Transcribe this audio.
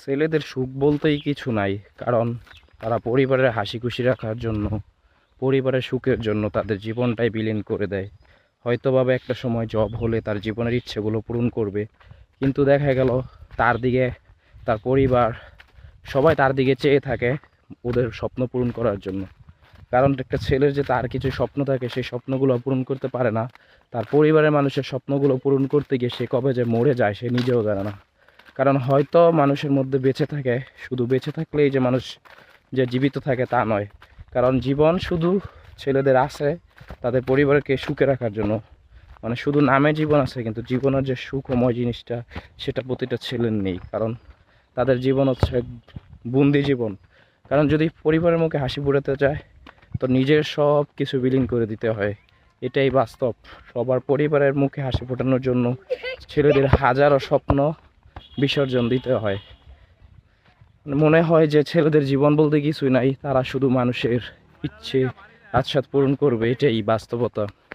ছেলেদের সুখ বলতেই কিছু নাই, কারণ তারা পরিবারের হাসি খুশি রাখার জন্য, পরিবারের সুখের জন্য তাদের জীবনটাই বিলীন করে দেয়। হয়তোভাবে একটা সময় জব হলে তার জীবনের ইচ্ছেগুলো পূরণ করবে, কিন্তু দেখা গেল তার দিকে তার পরিবার সবাই তার দিকে চেয়ে থাকে ওদের স্বপ্ন পূরণ করার জন্য। কারণ একটা ছেলের যে তার কিছু স্বপ্ন থাকে সেই স্বপ্নগুলো পূরণ করতে পারে না, তার পরিবারের মানুষের স্বপ্নগুলো পূরণ করতে গিয়ে সে কবে যে মরে যায় সে নিজেও জানে না। কারণ হয়তো মানুষের মধ্যে বেঁচে থাকে, শুধু বেঁচে থাকলেই যে মানুষ যে জীবিত থাকে তা নয়। কারণ জীবন শুধু ছেলেদের আছে তাদের পরিবারকে সুখে রাখার জন্য, মানে শুধু নামে জীবন আছে কিন্তু জীবনের যে সুখময় জিনিসটা সেটা প্রতিটা ছেলের নেই। কারণ তাদের জীবন হচ্ছে বন্দি জীবন। কারণ যদি পরিবারের মুখে হাসি ফোটাতে চায় তো নিজের সব কিছু বিলীন করে দিতে হয়, এটাই বাস্তব। সবার পরিবারের মুখে হাসি ফোটানোর জন্য ছেলেদের হাজারো স্বপ্ন বিসর্জন দিতে হয়। মনে হয় যে ছেলেদের জীবন বলতে কিছুই নাই, তারা শুধু মানুষের ইচ্ছে আচ্ছাদ পূরণ করবে, এটাই বাস্তবতা।